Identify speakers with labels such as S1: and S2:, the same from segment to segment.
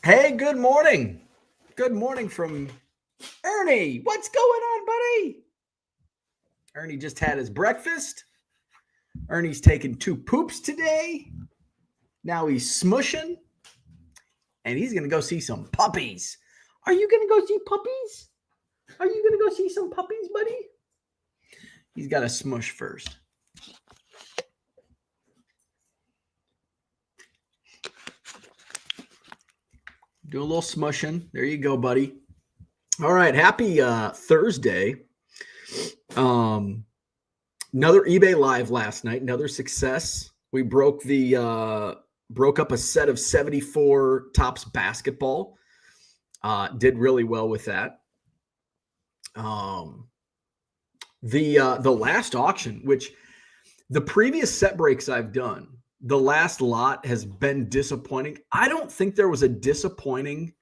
S1: Hey, good morning. Good morning from Ernie. What's going on, buddy? Ernie just had his breakfast. Ernie's taking 2 poops today. Now he's smushing and he's going to go see some puppies. Are you going to go see puppies? Are you going to go see some puppies, buddy? He's got to smush first. Do a little smushing. There you go, buddy. All right. Happy Thursday. Another eBay live last night. Another success. We broke up a set of 74 Topps basketball. Did really well with that. The last auction, which the previous set breaks I've done, the last lot has been disappointing. I don't think there was a disappointing.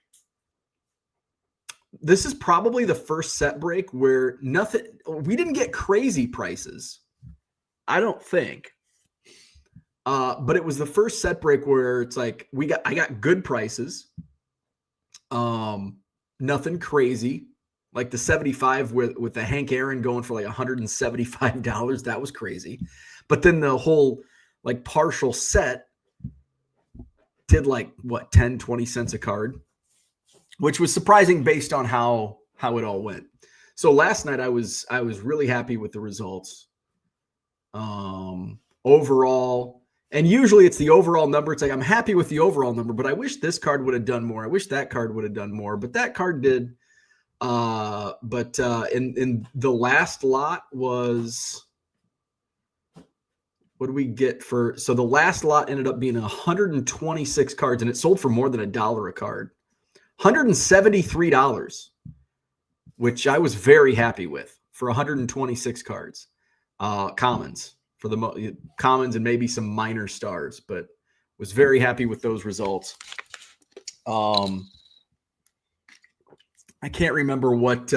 S1: This is probably the first set break where we didn't get crazy prices. I don't think. But it was the first set break where it's like I got good prices. Nothing crazy. Like the 75 with the Hank Aaron going for like $175. That was crazy. But then the whole like partial set did like what, 10, 20 cents a card, which was surprising based on how it all went. So last night I was really happy with the results. Overall, and usually it's the overall number. It's like I'm happy with the overall number, but I wish this card would have done more. I wish that card would have done more, but that card did. But in the last lot was, what do we get for? So the last lot ended up being 126 cards, and it sold for more than $1 a card, $173, which I was very happy with for 126 cards, commons for the commons and maybe some minor stars, but was very happy with those results. I can't remember what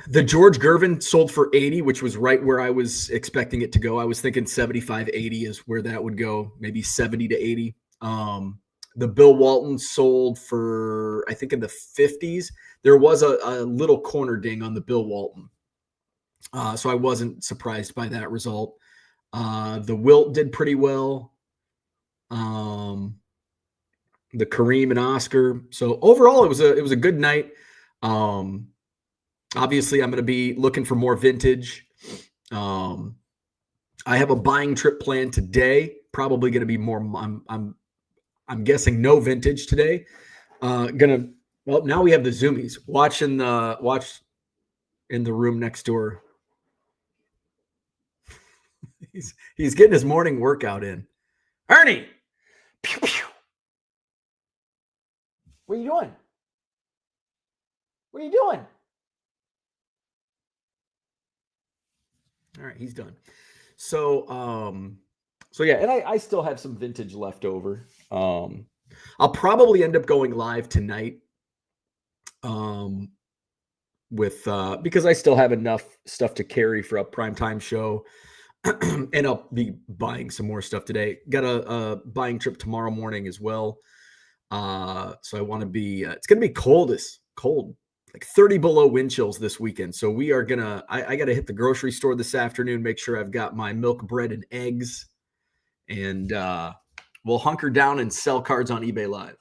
S1: the George Gervin sold for 80, which was right where I was expecting it to go. I was thinking 75, 80 is where that would go, maybe 70 to 80. The Bill Walton sold for, I think in the 50s. There was a little corner ding on the Bill Walton. So I wasn't surprised by that result. The Wilt did pretty well. The Kareem and Oscar. So overall, it was a good night. Obviously, I'm going to be looking for more vintage. I have a buying trip planned today. Probably going to be more. I'm guessing no vintage today. Now we have the Zoomies watch in the room next door. He's getting his morning workout in. Ernie, pew, pew. What are you doing? What are you doing? All right, he's done. So yeah, and I still have some vintage left over. I'll probably end up going live tonight. Because I still have enough stuff to carry for a primetime show. And I'll be buying some more stuff today. Got a buying trip tomorrow morning as well. So I want to be, it's going to be cold, like 30 below wind chills this weekend. So we are I got to hit the grocery store this afternoon, make sure I've got my milk, bread, and eggs. And we'll hunker down and sell cards on eBay Live.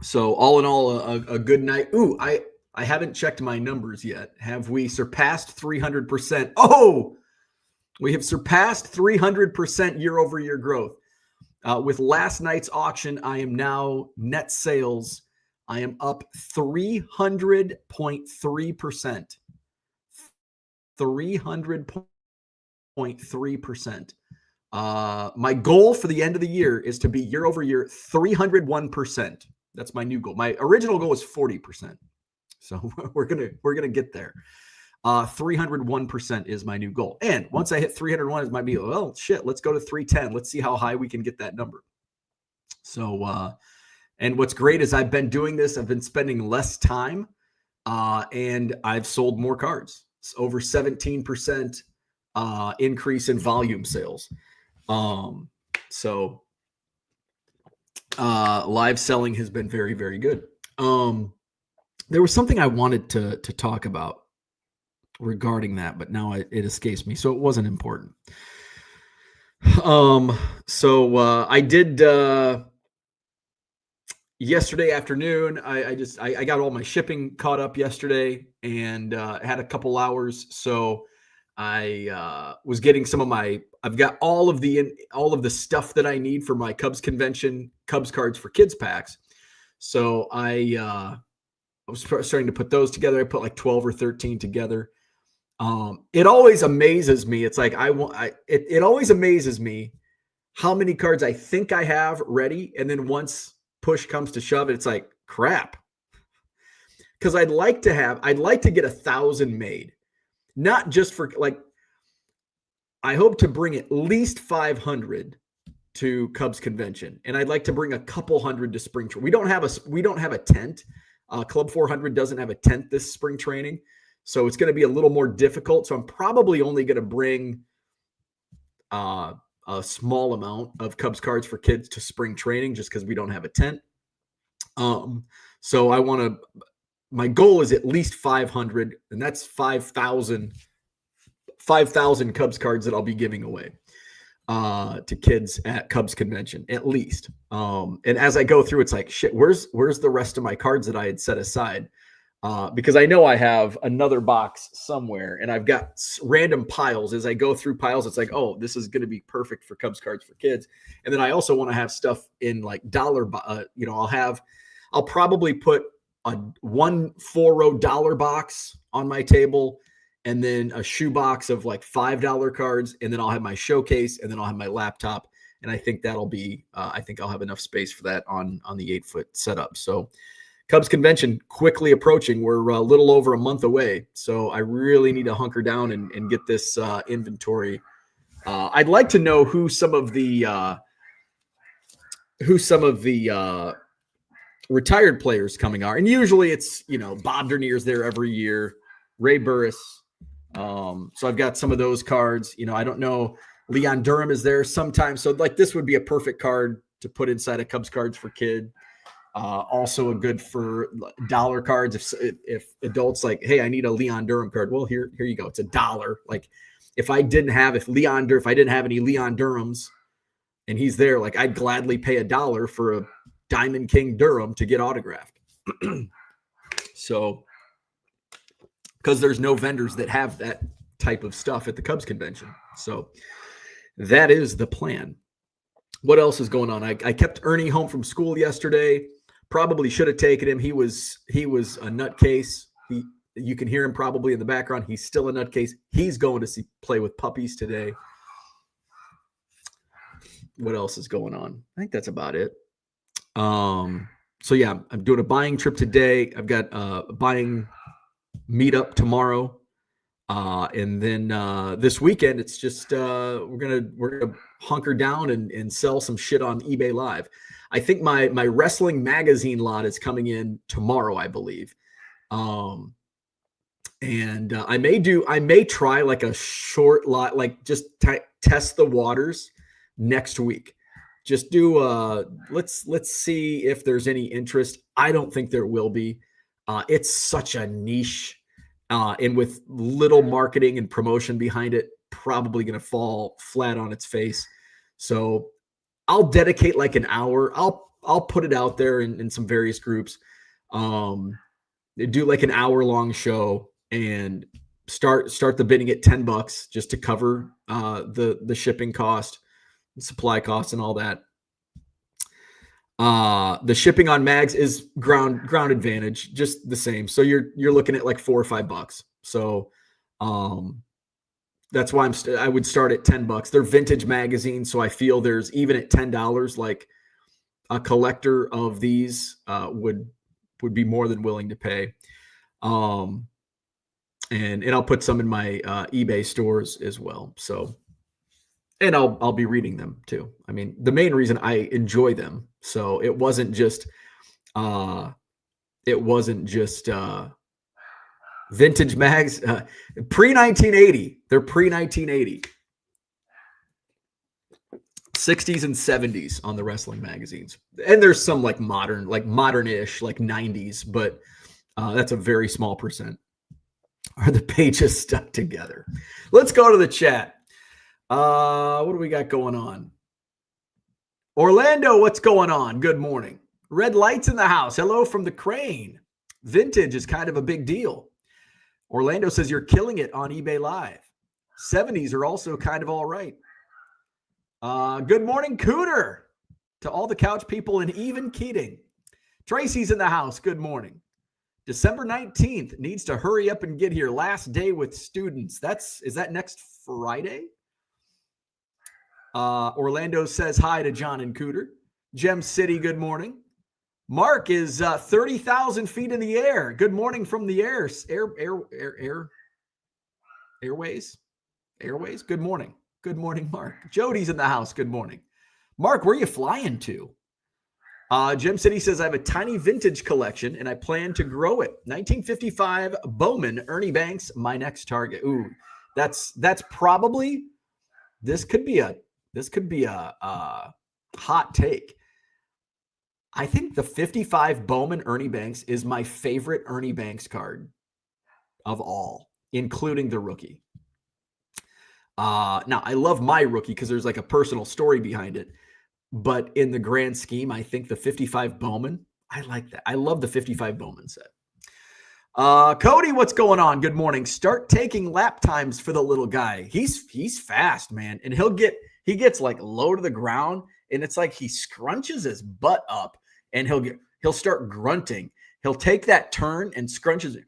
S1: So all in all, a good night. Ooh, I haven't checked my numbers yet. Have we surpassed 300%? Oh, we have surpassed 300% year-over-year growth. With last night's auction, I am now net sales. I am up 300.3%. 300.3%. My goal for the end of the year is to be year-over-year 301%. That's my new goal. My original goal was 40%. So we're gonna get there. 301% is my new goal. And once I hit 301, it might be, well, shit, let's go to 310. Let's see how high we can get that number. So, and what's great is I've been doing this. I've been spending less time, and I've sold more cards. It's over 17% increase in volume sales. So Live selling has been very, very good. There was something I wanted to talk about regarding that, but now it escapes me, so it wasn't important. So I did yesterday afternoon. I got all my shipping caught up yesterday, and had a couple hours, so I was getting some of my. I've got all of the stuff that I need for my Cubs convention, Cubs cards for kids packs. So I was starting to put those together. I put like 12 or 13 together. It always amazes me. It's like it always amazes me how many cards I think I have ready, and then once push comes to shove, it's like crap. Because I'd like to get 1,000 made, not just for like. I hope to bring at least 500 to Cubs convention, and I'd like to bring a couple hundred to spring training. We don't have a tent. Club 400 doesn't have a tent this spring training. So it's going to be a little more difficult. So I'm probably only going to bring a small amount of Cubs cards for kids to spring training just because we don't have a tent. So my goal is at least 500, and that's 5,000 Cubs cards that I'll be giving away to kids at Cubs convention, at least. And as I go through, it's like, shit, where's the rest of my cards that I had set aside? Because I know I have another box somewhere, and I've got random piles. As I go through piles, it's like, oh, this is going to be perfect for Cubs cards for kids. And then I also want to have stuff in like dollar. I'll probably put a 1 4-row dollar box on my table, and then a shoe box of like $5 cards, and then I'll have my showcase, and then I'll have my laptop. And I think that'll be. I think I'll have enough space for that on the 8-foot setup. So. Cubs convention quickly approaching. We're a little over a month away, so I really need to hunker down and get this inventory. I'd like to know who some of the retired players coming are, and usually it's Bob Dernier's there every year, Ray Burris. So I've got some of those cards. I don't know. Leon Durham is there sometimes, so like this would be a perfect card to put inside a Cubs cards for kid. Also a good for dollar cards. If adults like, hey, I need a Leon Durham card. Well, here you go. It's $1. Like if I didn't have any Leon Durhams and he's there, like I'd gladly pay $1 for a Diamond King Durham to get autographed. So, because there's no vendors that have that type of stuff at the Cubs convention. So that is the plan. What else is going on? I kept Ernie home from school yesterday. Probably should have taken him. He was a nutcase. You can hear him probably in the background. He's still a nutcase. He's going to play with puppies today. What else is going on? I think that's about it. So yeah, I'm doing a buying trip today. I've got a buying meetup tomorrow. And then this weekend, it's just we're gonna hunker down and sell some shit on eBay Live. I think my wrestling magazine lot is coming in tomorrow, I believe. And I may try like a short lot, like just test the waters next week. Just do let's see if there's any interest. I don't think there will be. It's such a niche. And with little marketing and promotion behind it, probably going to fall flat on its face. So I'll dedicate like an hour. I'll put it out there in some various groups. Do like an hour-long show and start the bidding at $10 just to cover the shipping cost, the supply cost, and all that. The shipping on mags is ground advantage, just the same. So you're looking at like $4 or $5. So, that's why I would start at $10. They're vintage magazines. So I feel there's even at $10, like a collector of these, would be more than willing to pay. And I'll put some in my, eBay stores as well. So, and I'll be reading them too. I mean, the main reason I enjoy them. So it wasn't just vintage mags, pre-1980. They're pre-1980. 60s and 70s on the wrestling magazines. And there's some like modern-ish, like 90s, but that's a very small percent. Are the pages stuck together? Let's go to the chat. What do we got going on? Orlando, what's going on? Good morning. Red lights in the house. Hello from the Crane. Vintage is kind of a big deal. Orlando says you're killing it on eBay Live. 70s are also kind of all right. Good morning, Cooter, to all the couch people and even Keating. Tracy's in the house. Good morning. December 19th needs to hurry up and get here. Last day with students. Is that next Friday? Orlando says hi to John and Cooter. Gem City, good morning. Mark is 30,000 feet in the air. Good morning from the airways. Good morning. Good morning, Mark. Jody's in the house. Good morning. Mark, where are you flying to? Gem City says, I have a tiny vintage collection and I plan to grow it. 1955 Bowman, Ernie Banks, my next target. Ooh, that's probably, this could be a hot take. I think the 55 Bowman Ernie Banks is my favorite Ernie Banks card of all, including the rookie. Now, I love my rookie because there's like a personal story behind it. But in the grand scheme, I think the 55 Bowman, I like that. I love the 55 Bowman set. Cody, what's going on? Good morning. Start taking lap times for the little guy. He's fast, man. And he gets like low to the ground, and it's like he scrunches his butt up and he'll start grunting. He'll take that turn and scrunches it.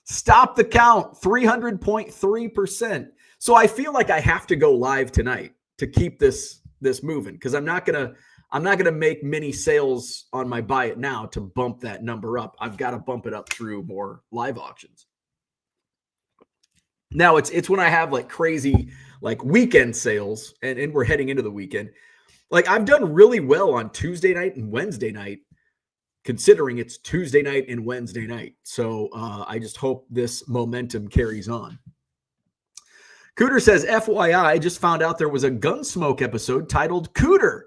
S1: Stop the count, 300.3%. So I feel like I have to go live tonight to keep this moving, because I'm not gonna make many sales on my buy it now to bump that number up. I've got to bump it up through more live auctions. Now it's when I have like crazy like weekend sales, and we're heading into the weekend. Like I've done really well on Tuesday night and Wednesday night, considering it's Tuesday night and Wednesday night. So I just hope this momentum carries on. Cooter says, FYI, I just found out there was a Gunsmoke episode titled Cooter.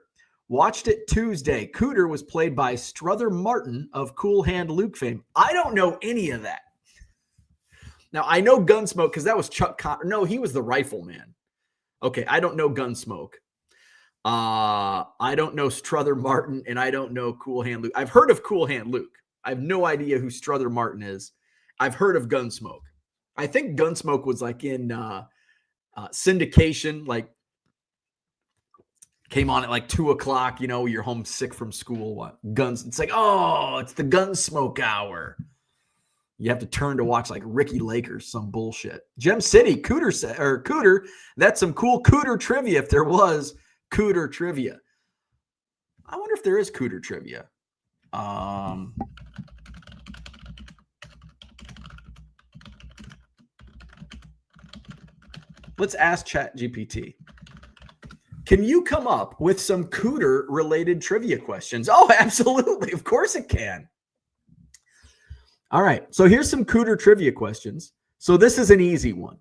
S1: Watched it Tuesday. Cooter was played by Strother Martin of Cool Hand Luke fame. I don't know any of that. Now, I know Gunsmoke because that was Chuck Connor. No, he was the Rifleman. Okay, I don't know Gunsmoke. I don't know Strother Martin, and I don't know Cool Hand Luke. I've heard of Cool Hand Luke. I have no idea who Strother Martin is. I've heard of Gunsmoke. I think Gunsmoke was like in syndication, like came on at like 2:00, you're home sick from school. What guns? It's like, oh, it's the Gunsmoke hour. You have to turn to watch like Ricky Lake or some bullshit. Gem City, Cooter, that's some cool Cooter trivia if there was Cooter trivia. I wonder if there is Cooter trivia. Let's ask ChatGPT. Can you come up with some Cooter related trivia questions? Oh, absolutely. Of course it can. All right. So here's some Cooter trivia questions. So this is an easy one.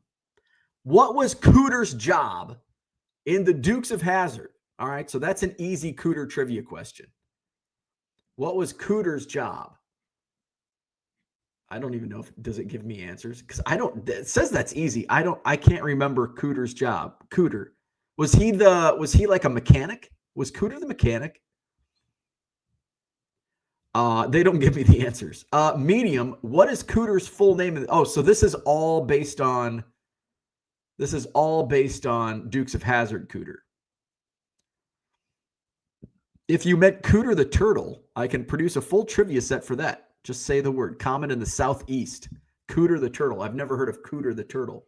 S1: What was Cooter's job in the Dukes of Hazzard? All right. So that's an easy Cooter trivia question. What was Cooter's job? I don't even know does it give me answers? Because it says that's easy. I can't remember Cooter's job. Cooter. Was he like a mechanic? Was Cooter the mechanic? They don't give me the answers. Medium, what is Cooter's full name? Oh, so this is all based on Dukes of Hazzard Cooter. If you met Cooter the Turtle, I can produce a full trivia set for that. Just say the word. Common in the Southeast. Cooter the Turtle. I've never heard of Cooter the Turtle.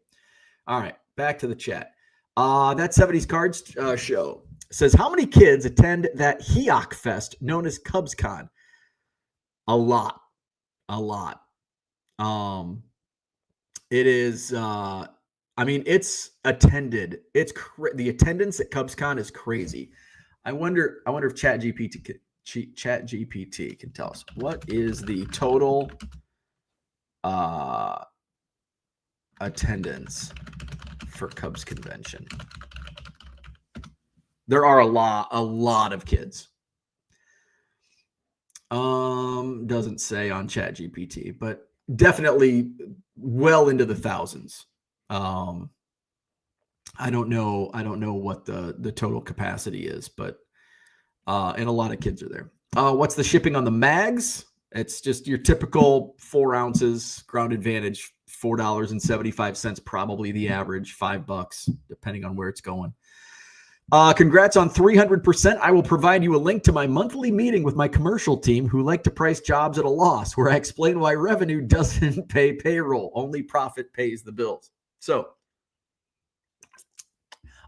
S1: All right, back to the chat. That 70s Cards show says, how many kids attend that HEOC Fest known as CubsCon? A lot. It is, it's attended. The attendance at CubsCon is crazy. I wonder if ChatGPT can tell us what is the total attendance for Cubs convention. There are a lot of kids. Doesn't say on ChatGPT, but definitely well into the thousands. I don't know what the total capacity is, but and a lot of kids are there. What's the shipping on the mags? It's just your typical 4 ounces ground advantage, $4.75, probably the average, $5, depending on where it's going. Congrats on 300%. I will provide you a link to my monthly meeting with my commercial team who like to price jobs at a loss, where I explain why revenue doesn't pay payroll. Only profit pays the bills. So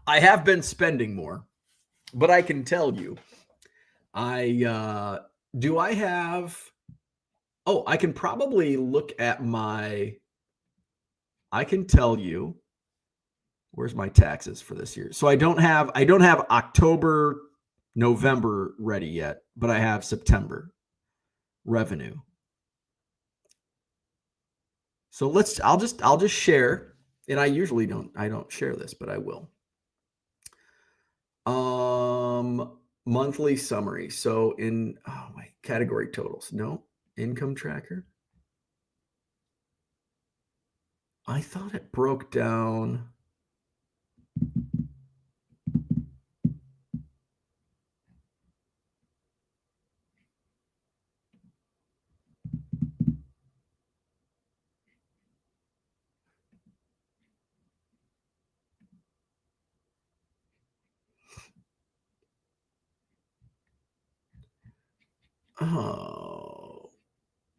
S1: I have been spending more, but I can tell you, I can probably look at I can tell you, where's my taxes for this year? So I don't have October, November ready yet, but I have September revenue. So I'll just share, and I usually don't share this, but I will. Monthly summary. So in category totals. No, income tracker. I thought it broke down. Oh,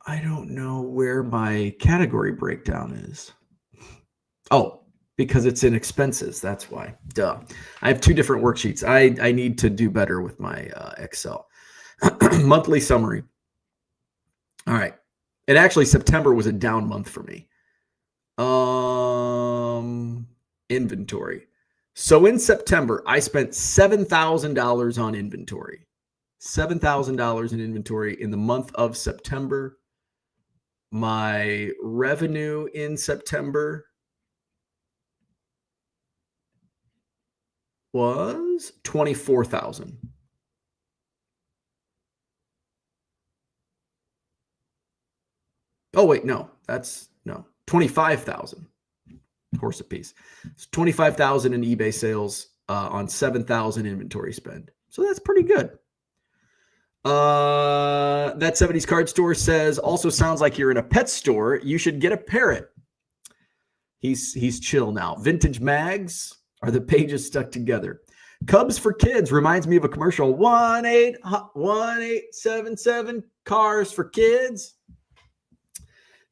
S1: I don't know where my category breakdown is. Oh, because it's in expenses. That's why. Duh. I have 2 different worksheets. I need to do better with my Excel. Monthly summary. All right. And actually, September was a down month for me. Inventory. So in September, I spent $7,000 on inventory. $7,000 in inventory in the month of September. My revenue in September was $24,000. Oh wait, no, that's no, 25,000. Horse a piece. It's 25,000 in eBay sales on 7,000 inventory spend. So that's pretty good. That 70s card store says, also sounds like you're in a pet store. You should get a parrot. He's chill now. Vintage mags. Are the pages stuck together? Cubs for Kids reminds me of a commercial. 1-877 cars for kids.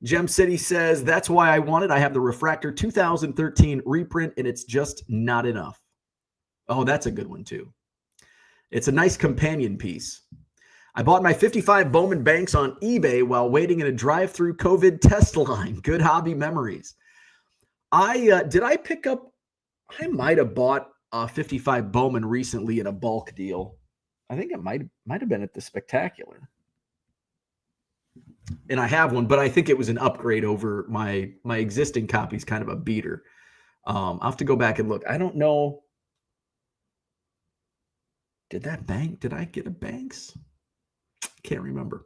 S1: Gem City says, that's why I want it. I have the Refractor 2013 reprint, and it's just not enough. Oh, that's a good one, too. It's a nice companion piece. I bought my 55 Bowman Banks on eBay while waiting in a drive-through COVID test line. Good hobby memories. I might have bought a 55 Bowman recently in a bulk deal. I think it might have been at the Spectacular. And I have one, but I think it was an upgrade over my existing copy's kind of a beater. I'll have to go back and look. I don't know. Did I get a Banks? Can't remember.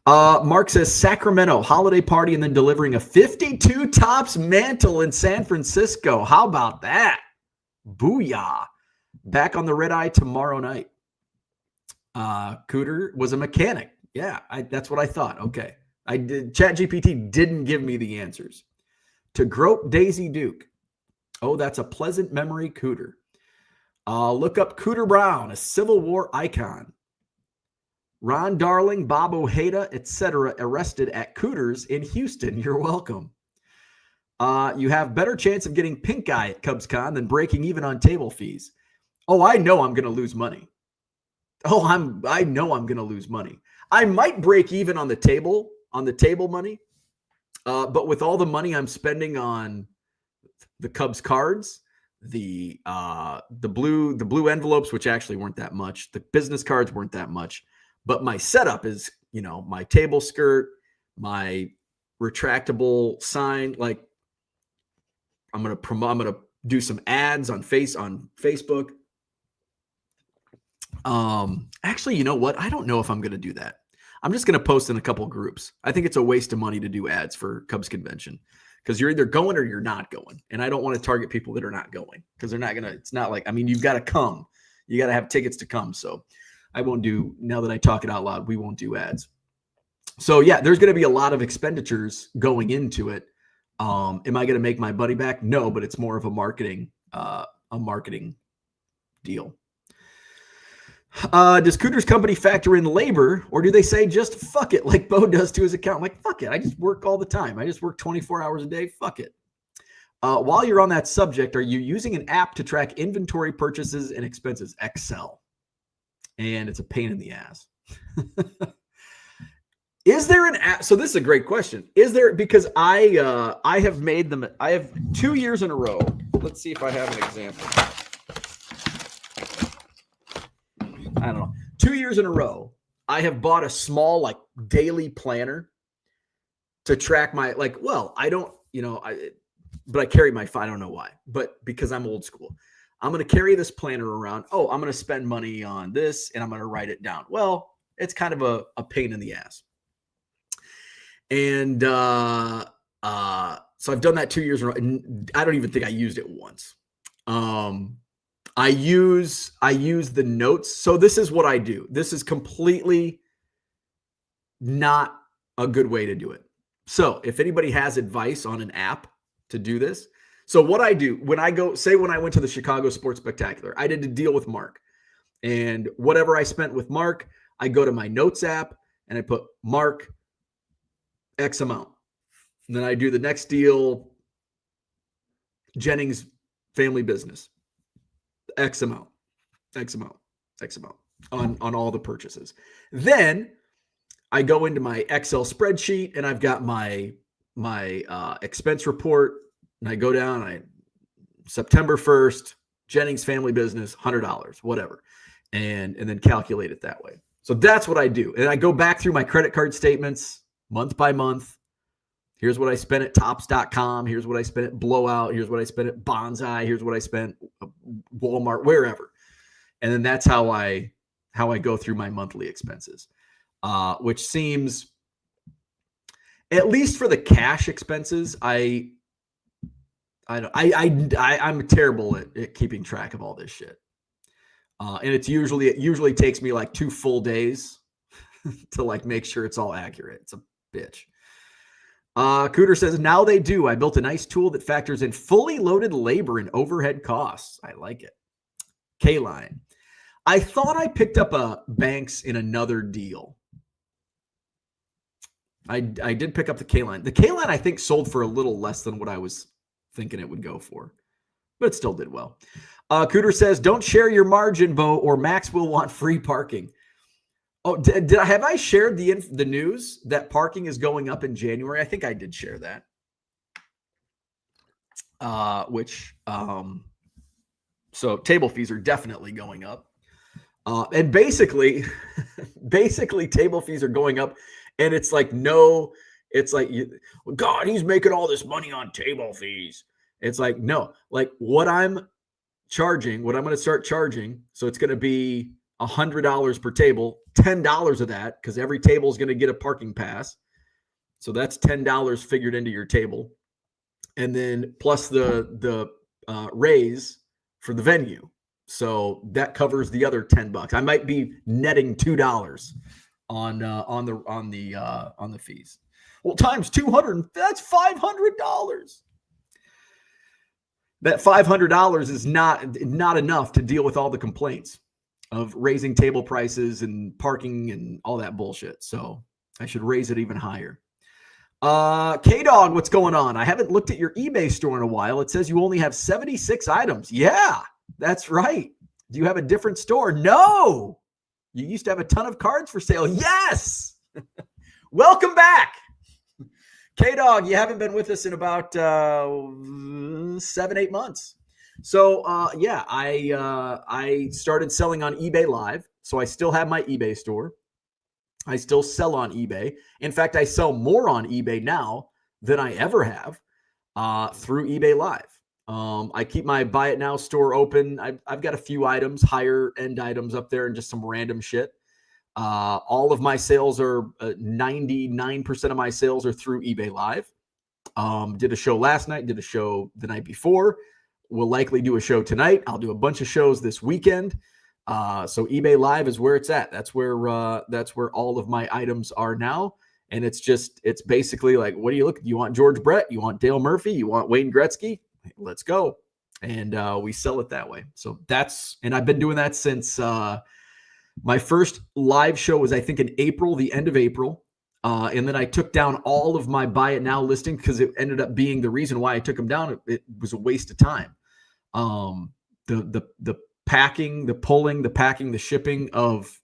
S1: Mark says Sacramento holiday party and then delivering a 52 tops mantle in San Francisco. How about that? Booyah. Back on the red eye tomorrow night. Cooter was a mechanic. Yeah, that's what I thought. Okay. I did. ChatGPT didn't give me the answers. To Grope Daisy Duke. Oh, that's a pleasant memory, Cooter. Look up Cooter Brown, a Civil War icon. Ron Darling, Bob Ojeda, etc. arrested at Cooters in Houston. You're welcome. You have better chance of getting pink eye at CubsCon than breaking even on table fees. Oh, I know I'm going to lose money. I know I'm going to lose money. I might break even on the table money. But with all the money I'm spending on the Cubs cards, the blue envelopes, which actually weren't that much, the business cards weren't that much, but my setup is, my table skirt, my retractable sign, like I'm going to do some ads on Facebook. Actually, you know what? I don't know if I'm going to do that. I'm just going to post in a couple groups. I think it's a waste of money to do ads for Cubs convention because you're either going or you're not going. And I don't want to target people that are not going because they're not going to, it's not like, I mean, you've got to come. You got to have tickets to come. So I won't do, now that I talk it out loud, we won't do ads. So yeah, there's going to be a lot of expenditures going into it. Am I going to make my buddy back? No, but it's more of a marketing deal. Does Cooter's company factor in labor, or do they say just fuck it like Bo does to his account? I'm like, fuck it. I just work all the time. I just work 24 hours a day. Fuck it. While you're on that subject, are you using an app to track inventory purchases and expenses? Excel. And it's a pain in the ass. Is there an app? So this is a great question. Is there, because I have made them, I have 2 years in a row. Let's see if I have an example. I don't know. 2 years in a row, I have bought a small like daily planner to track my, like, well, I don't, but I carry my, I don't know why, but because I'm old school, I'm going to carry this planner around. Oh, I'm going to spend money on this and I'm going to write it down. Well, it's kind of a pain in the ass. And so I've done that 2 years in a row. And I don't even think I used it once. I use the notes. So this is what I do. This is completely not a good way to do it. So if anybody has advice on an app to do this, so what I do when I go, say when I went to the Chicago Sports Spectacular, I did a deal with Mark, and whatever I spent with Mark, I go to my notes app and I put Mark X amount. And then I do the next deal, Jennings family business, X amount on all the purchases. Then I go into my Excel spreadsheet and I've got my expense report, and I go down, September 1st, Jennings family business, $100, whatever. And then calculate it that way. So that's what I do. And I go back through my credit card statements month by month. Here's what I spent at Tops.com. Here's what I spent at Blowout. Here's what I spent at Bonsai. Here's what I spent at Walmart, wherever. And then that's how I go through my monthly expenses, which seems, at least for the cash expenses, I'm terrible at keeping track of all this shit. And it usually takes me like 2 full days to like make sure it's all accurate. It's a bitch. Cooter says, now they do. I built a nice tool that factors in fully loaded labor and overhead costs. I like it. K-Line. I thought I picked up a Banks in another deal. I did pick up the K-Line. The K-Line, I think, sold for a little less than what I was thinking it would go for, but it still did well. Cooter says, don't share your margin, Bo, or Max will want free parking. Oh, have I shared the news that parking is going up in January? I think I did share that. So table fees are definitely going up. And basically table fees are going up, and it's like, God, he's making all this money on table fees. It's like, no, like what I'm charging, what I'm going to start charging. So it's going to be $100 per table, $10 of that, because every table is going to get a parking pass. So that's $10 figured into your table. And then plus the raise for the venue. So that covers the other $10. I might be netting $2 on the fees. Well, times 200, that's $500. That $500 is not enough to deal with all the complaints of raising table prices and parking and all that bullshit. So I should raise it even higher. K-Dog, what's going on? I haven't looked at your eBay store in a while. It says you only have 76 items. Yeah, that's right. Do you have a different store? No. You used to have a ton of cards for sale. Yes. Welcome back. K-Dog, you haven't been with us in about 7-8 months. So I started selling on eBay Live. So I still have my eBay store. I still sell on eBay. In fact, I sell more on eBay now than I ever have through eBay Live. I keep my Buy It Now store open. I've got a few items, higher end items up there, and just some random shit. All of my sales are 99% of my sales are through eBay Live. Did a show last night, did a show the night before. We'll likely do a show tonight. I'll do a bunch of shows this weekend. So eBay Live is where it's at. That's where all of my items are now. And it's basically like, what do you look? You want George Brett? You want Dale Murphy? You want Wayne Gretzky? Let's go. And we sell it that way. So and I've been doing that since my first live show was, I think, in April, the end of April. And then I took down all of my Buy It Now listings because it ended up being the reason why I took them down. It was a waste of time. The packing, the pulling, the packing, the shipping of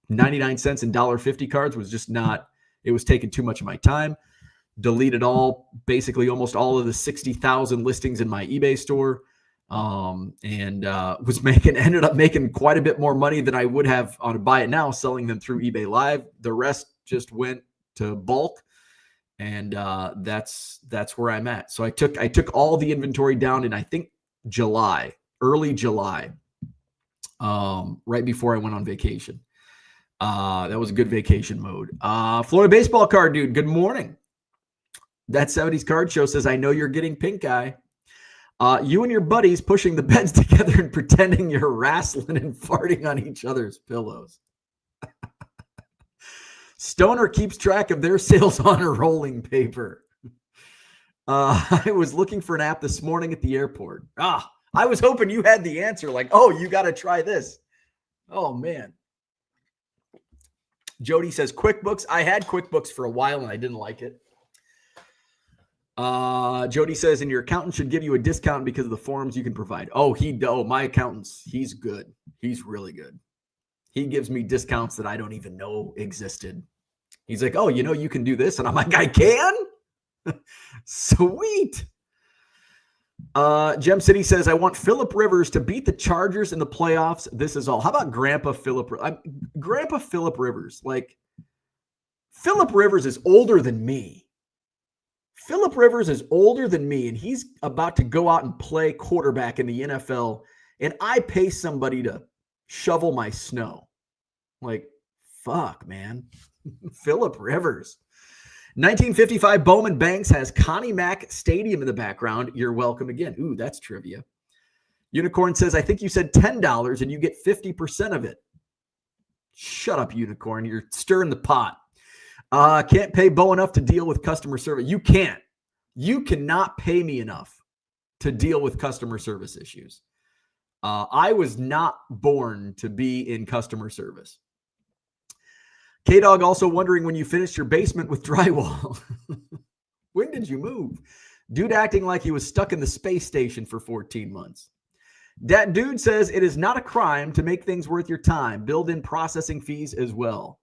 S1: 99 cents and $1.50 cards was just not, it was taking too much of my time. Deleted basically almost all of the 60,000 listings in my eBay store. Ended up making quite a bit more money than I would have on a Buy It Now selling them through eBay Live. The rest just went to bulk. And that's where I'm at. So I took all the inventory down in, I think, early July, right before I went on vacation. That was a good vacation mode. Florida baseball card dude, good morning. That 70s card show says, I know you're getting pink eye. You and your buddies pushing the beds together and pretending you're wrestling and farting on each other's pillows. Stoner keeps track of their sales on a rolling paper. I was looking for an app this morning at the airport. I was hoping you had the answer. Like, oh, you got to try this. Oh, man. Jody says QuickBooks. I had QuickBooks for a while and I didn't like it. Jody says, and your accountant should give you a discount because of the forms you can provide. My accountant's, he's good. He's really good. He gives me discounts that I don't even know existed. He's like, oh, you can do this. And I'm like, I can? Sweet. Gem City says, I want Phillip Rivers to beat the Chargers in the playoffs. This is all. How about Grandpa Phillip Rivers? Like, Phillip Rivers is older than me. Phillip Rivers is older than me, and he's about to go out and play quarterback in the NFL, and I pay somebody to shovel my snow. Like, fuck, man. Phillip Rivers. 1955 Bowman Banks has Connie Mack Stadium in the background. You're welcome again. Ooh, that's trivia. Unicorn says, I think you said $10 and you get 50% of it. Shut up, Unicorn. You're stirring the pot. Can't pay Bo enough to deal with customer service. You can't. You cannot pay me enough to deal with customer service issues. I was not born to be in customer service. K-Dog also wondering when you finished your basement with drywall. When did you move? Dude acting like he was stuck in the space station for 14 months. That dude says it is not a crime to make things worth your time. Build in processing fees as well.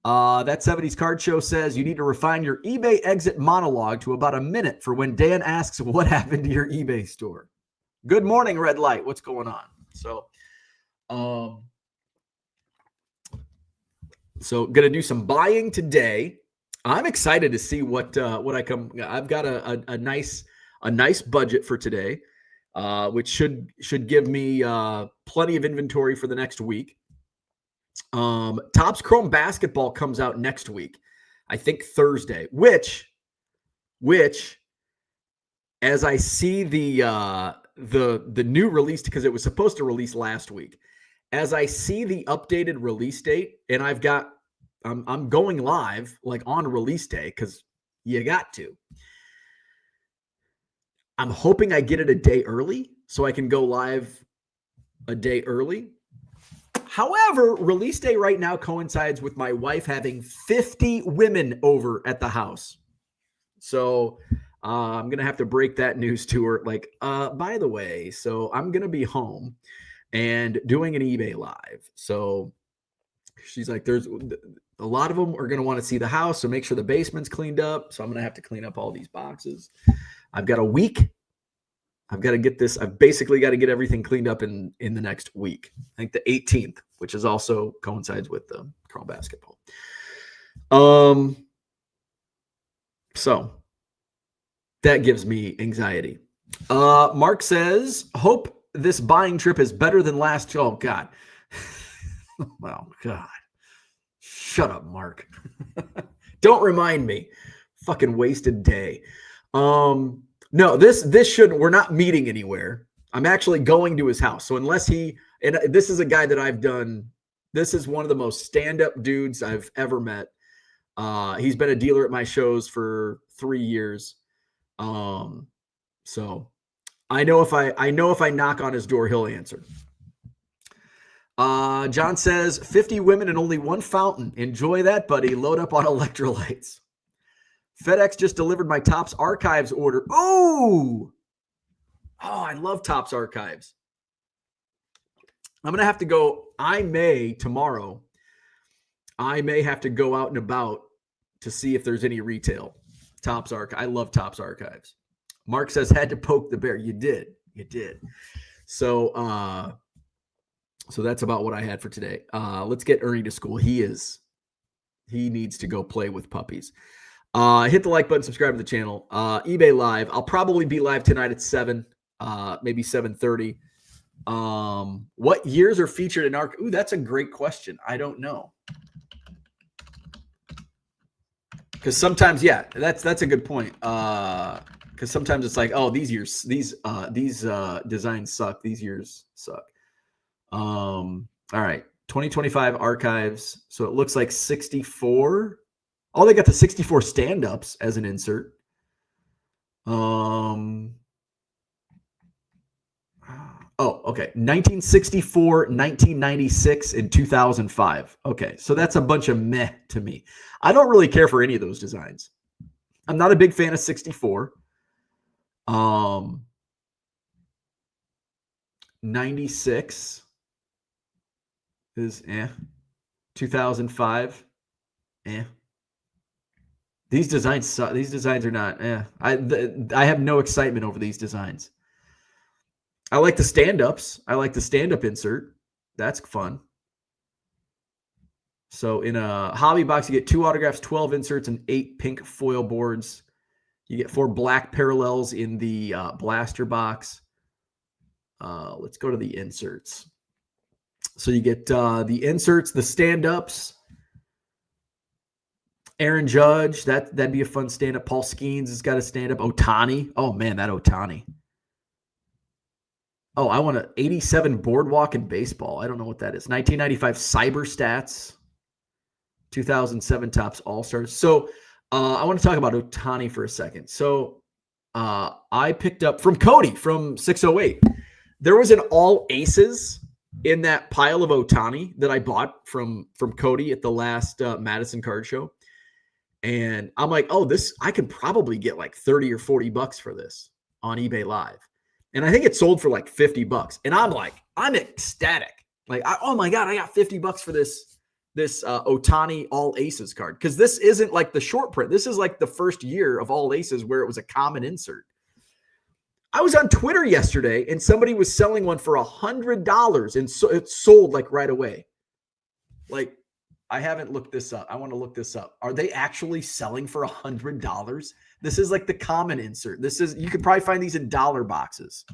S1: That 70s card show says you need to refine your eBay exit monologue to about a minute for when Dan asks what happened to your eBay store. Good morning, Red Light. What's going on? So going to do some buying today. I'm excited to see what I come. I've got a nice budget for today, which should give me plenty of inventory for the next week. Topps Chrome Basketball comes out next week, I think Thursday. Which, as I see the new release, because it was supposed to release last week. As I see the updated release date, and I'm going live like on release day because you got to. I'm hoping I get it a day early so I can go live a day early. However, release day right now coincides with my wife having 50 women over at the house. So I'm going to have to break that news to her. Like, by the way, so I'm going to be home and doing an eBay Live. So she's like, there's a lot of them are going to want to see the house. So make sure the basement's cleaned up. So I'm going to have to clean up all these boxes. I've got a week. I've got to get this. I've basically got to get everything cleaned up in the next week. I think the 18th, which is also coincides with the Chrome Basketball. So that gives me anxiety. Mark says, hope this buying trip is better than last. Oh, God. Oh, God. Shut up, Mark. Don't remind me. Fucking wasted day. No, this shouldn't. We're not meeting anywhere. I'm actually going to his house. So unless and this is a guy that I've done. This is one of the most stand-up dudes I've ever met. He's been a dealer at my shows for 3 years. So I know if I knock on his door, he'll answer. John says 50 women and only one fountain. Enjoy that, buddy. Load up on electrolytes. FedEx just delivered my Topps Archives order. Oh, I love Topps Archives. I'm going to have to go. Tomorrow, I may have to go out and about to see if there's any retail. Topps Archives. I love Topps Archives. Mark says, had to poke the bear. You did. So that's about what I had for today. Let's get Ernie to school. He needs to go play with puppies. Hit the like button, subscribe to the channel. eBay Live. I'll probably be live tonight at 7, maybe 7:30. What years are featured in Ooh, that's a great question. I don't know. Because sometimes, yeah, that's a good point. Because sometimes it's like, oh, these designs suck. These years suck. All right, 2025 archives. So it looks like 64. Oh, they got the 64 stand-ups as an insert. Oh, okay. 1964, 1996, and 2005. Okay, so that's a bunch of meh to me. I don't really care for any of those designs. I'm not a big fan of 64. 96 is 2005, These designs suck. These designs are not. I have no excitement over these designs. I like the stand-ups. I like the stand-up insert. That's fun. So in a hobby box, you get 2 autographs, 12 inserts, and 8 pink foil boards. You get 4 black parallels in the blaster box. Let's go to the inserts. So you get the inserts, the stand-ups. Aaron Judge, that'd be a fun stand-up. Paul Skeens has got a stand-up. Ohtani. Oh, man, that Ohtani. Oh, I want an 87 Boardwalk in baseball. I don't know what that is. 1995 Cyber Stats. 2007 Topps All-Stars. So I want to talk about Ohtani for a second. So I picked up from Cody from 608. There was an all aces in that pile of Ohtani that I bought from Cody at the last Madison Card Show. And I'm like, oh, I could probably get like 30 or 40 bucks for this on eBay Live. And I think it sold for like 50 bucks. And I'm like, I'm ecstatic. Like, oh my God, I got 50 bucks for this Ohtani all aces card. Because this isn't like the short print. This is like the first year of all aces where it was a common insert. I was on Twitter yesterday and somebody was selling one for $100 and so it sold like right away. Like, I haven't looked this up. I want to look this up. Are they actually selling for $100? This is like the common insert. You could probably find these in dollar boxes.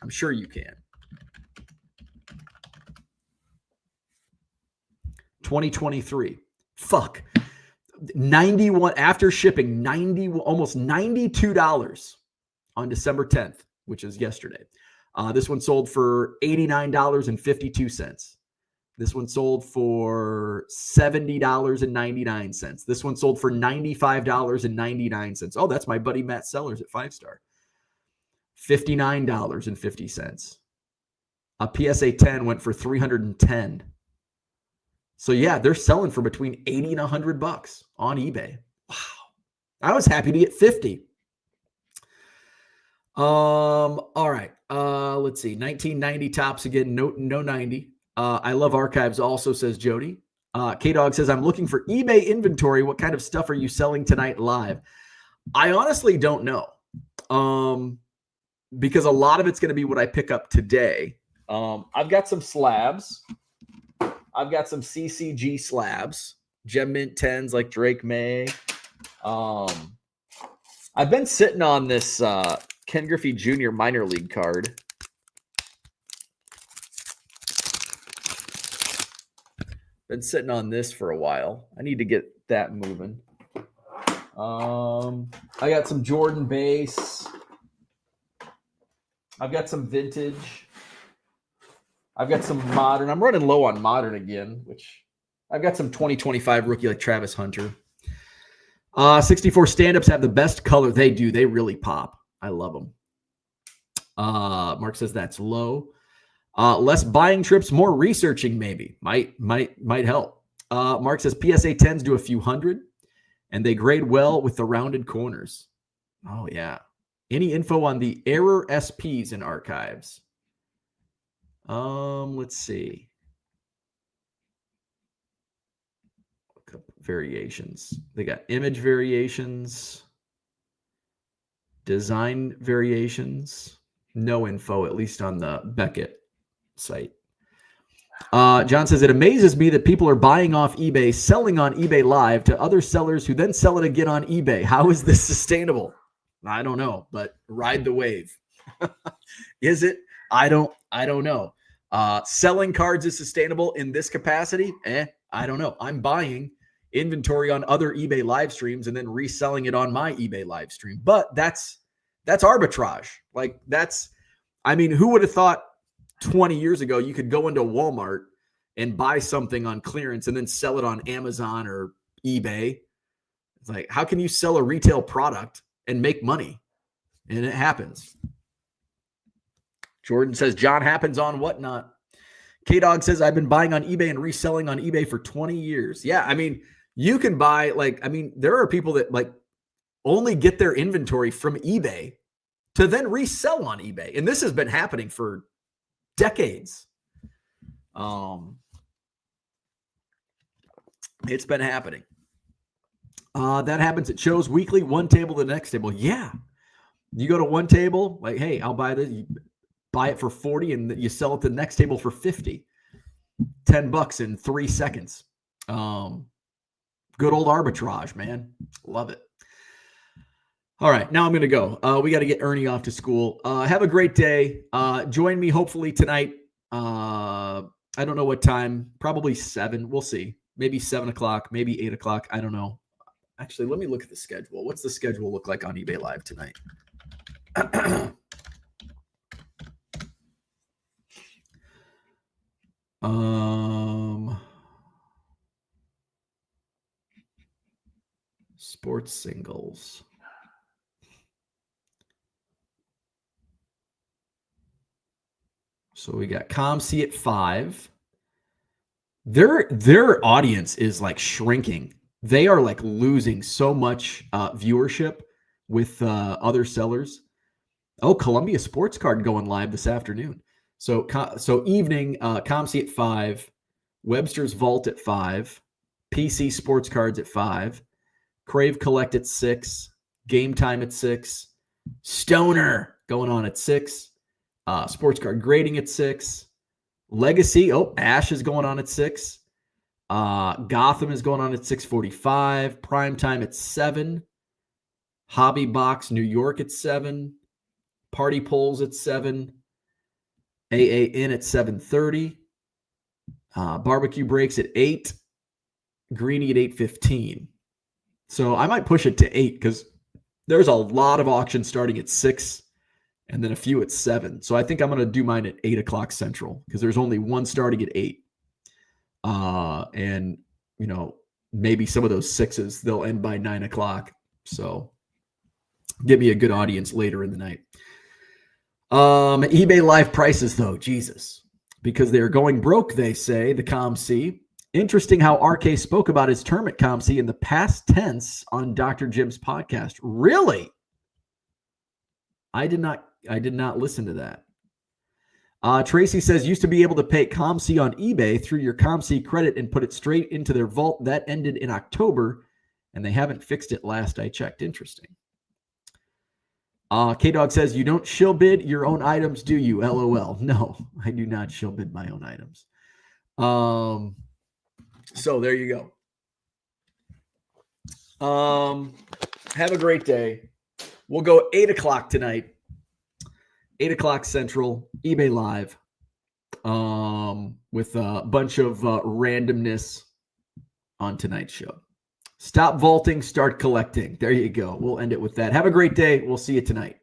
S1: I'm sure you can. 2023. Fuck. 91 after shipping, almost $92 on December 10th, which is yesterday. This one sold for $89.52. This one sold for $70.99. This one sold for $95.99. Oh, that's my buddy Matt Sellers at 5-Star. $59.50. A PSA 10 went for $310. So yeah, they're selling for between $80 and $100 on eBay. Wow. I was happy to get 50. All right. Let's see. 1990 Topps again. No 90. I love archives also, says Jody. K-Dog says, I'm looking for eBay inventory. What kind of stuff are you selling tonight live? I honestly don't know. Because a lot of it's going to be what I pick up today. I've got some slabs. I've got some CCG slabs. Gem Mint 10s like Drake May. I've been sitting on this Ken Griffey Jr. minor league card. Been sitting on this for a while. I need to get that moving. I got some Jordan base. I've got some vintage. I've got some modern. I'm running low on modern again, which I've got some 2025 rookie like Travis Hunter. 64 stand-ups have the best color. They do. They really pop. I love them. Mark says that's low. Less buying trips, more researching maybe. Might help. Mark says PSA 10s do a few hundred, and they grade well with the rounded corners. Oh, yeah. Any info on the error SPs in archives? Let's see. A couple variations. They got image variations, design variations. No info, at least on the Beckett site. John says, it amazes me that people are buying off eBay, selling on eBay Live to other sellers who then sell it again on eBay. How is this sustainable? I don't know, but ride the wave. Is it? I don't know. Selling cards is sustainable in this capacity? I don't know. I'm buying inventory on other eBay live streams and then reselling it on my eBay live stream. But that's arbitrage. Like who would have thought 20 years ago you could go into Walmart and buy something on clearance and then sell it on Amazon or eBay? It's like, how can you sell a retail product and make money? And it happens. Jordan says, John happens on whatnot. K-Dog says, I've been buying on eBay and reselling on eBay for 20 years. Yeah, you can buy, there are people that only get their inventory from eBay to then resell on eBay. And this has been happening for decades. It's been happening. That happens at shows weekly, one table to the next table. Yeah. You go to one table, hey, I'll buy this. You buy it for 40 and you sell it to the next table for 50. $10 in 3 seconds. Good old arbitrage, man. Love it. All right, now I'm going to go. We got to get Ernie off to school. Have a great day. Join me hopefully tonight. I don't know what time. Probably 7. We'll see. Maybe 7 o'clock. Maybe 8 o'clock. I don't know. Actually, let me look at the schedule. What's the schedule look like on eBay Live tonight? Sports singles. So we got ComC at 5. Their audience is shrinking. They are losing so much viewership with other sellers. Oh, Columbia Sports Card going live this afternoon. So evening, ComC at 5, Webster's Vault at 5, PC Sports Cards at 5, Crave Collect at 6, Game Time at 6, Stoner going on at 6, Sports Card Grading at 6, Legacy, Ash is going on at 6, Gotham is going on at 6:45, Primetime at 7, Hobby Box New York at 7, Party Polls at 7, AAN at 7:30, Barbecue Breaks at 8, Greenie at 8:15. So I might push it to 8 because there's a lot of auctions starting at 6 and then a few at 7. So I think I'm going to do mine at 8 o'clock Central because there's only one starting at 8. And, maybe some of those 6s, they'll end by 9 o'clock. So give me a good audience later in the night. eBay Live prices, though, Jesus, because they're going broke, they say, the ComC. Interesting how RK spoke about his term at ComC in the past tense on Dr. Jim's podcast. Really? I did not listen to that. Tracy says, used to be able to pay ComC on eBay through your ComC credit and put it straight into their vault. That ended in October, and they haven't fixed it last I checked. Interesting. K-Dog says, you don't shill bid your own items, do you? LOL. No, I do not shill bid my own items. So there you go. Have a great day. We'll go 8 o'clock tonight. 8 o'clock Central, eBay Live, with a bunch of randomness on tonight's show. Stop vaulting, start collecting. There you go. We'll end it with that. Have a great day. We'll see you tonight.